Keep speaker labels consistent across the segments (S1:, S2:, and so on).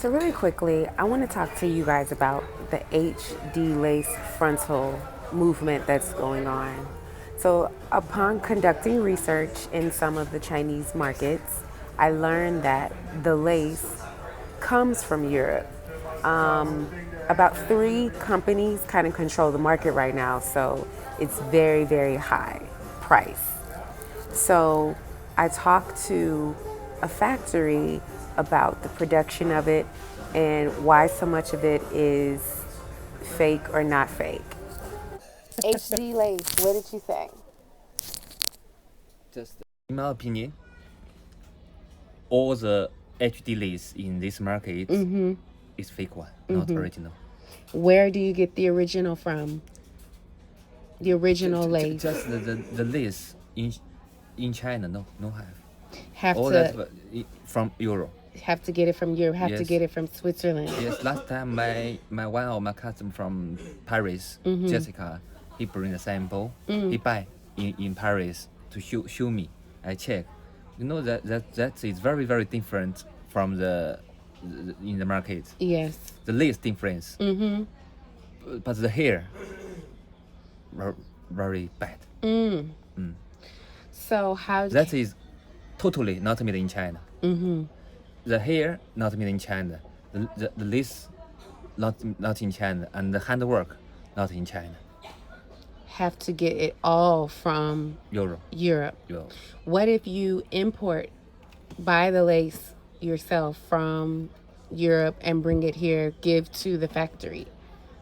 S1: So really quickly, I want to talk to you guys about the HD lace frontal movement that's going on. So upon conducting research in some of the Chinese markets, I learned that the lace comes from Europe. About three companies kind of control the market right now, so it's very, very high price. So I talked to a factory about the production of it and why so much of it is fake or not fake. HD lace, what did you think?
S2: Just in my opinion, all the HD lace in this market is fake one, not original.
S1: Where do you get the original from? The original lace.
S2: Just the lace in China, no
S1: Have
S2: all
S1: to
S2: that from Europe.
S1: have to get it from Europe. Have to
S2: Yes.
S1: get it from Switzerland.
S2: Yes, last time my one of my customer from Paris, Jessica, he bring a sample. He buy in Paris to show me. I check. You know that is very very different from the in the market.
S1: Yes.
S2: The lace difference. But the hair very bad.
S1: So how
S2: That is totally not made in China. The hair not made in China. The lace not in China, and the handwork not in China.
S1: have to get it all from
S2: Europe.
S1: Europe?
S2: Europe.
S1: What if you buy the lace yourself from Europe and bring it here, give to the factory?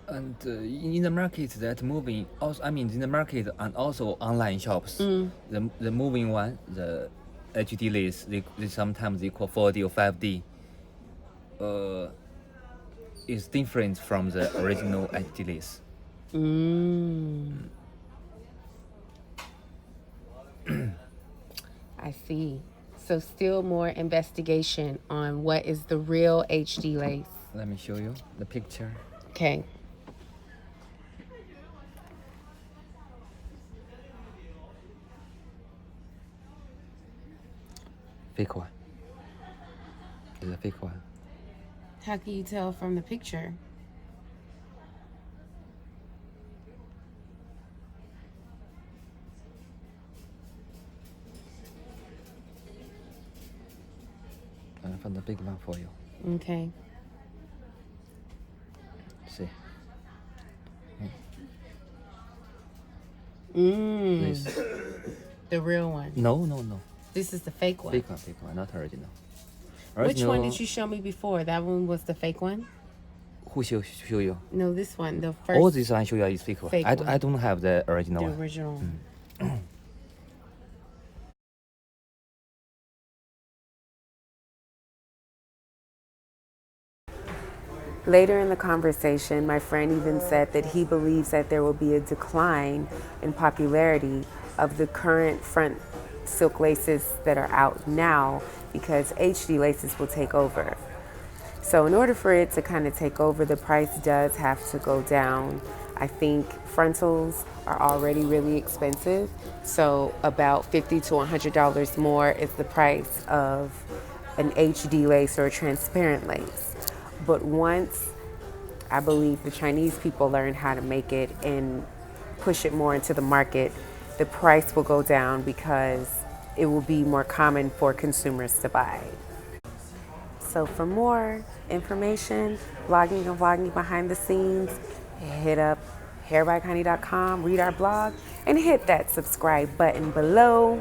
S2: And in the market that moving also, I mean in the market and also online shops, the moving one, the HD lace, they sometimes they call 4D or 5D, is different from the original HD lace.
S1: I see. So still more investigation on what is the real HD lace.
S2: Let me show you the picture.
S1: Okay.
S2: Fake one. It's a fake one.
S1: How can you tell from the picture?
S2: I found the big one for you.
S1: Okay.
S2: See.
S1: This. The real one.
S2: No.
S1: This is the fake one.
S2: Fake one, not original.
S1: Which one did you show me before? That one was the fake one?
S2: Who show you?
S1: No, this one. The first.
S2: All this one show you is fake one.
S1: Fake one.
S2: I don't have the original
S1: The
S2: one.
S1: original one. Later in the conversation, my friend even said that he believes that there will be a decline in popularity of the current front silk laces that are out now because HD laces will take over. So in order for it to kind of take over, the price does have to go down. I think frontals are already really expensive, so about $50 to $100 more is the price of an HD lace or a transparent lace. But once I believe the Chinese people learn how to make it and push it more into the market, the price will go down because it will be more common for consumers to buy. So for more information, blogging and vlogging behind the scenes, hit up hairbyakoni.com, read our blog, and hit that subscribe button below.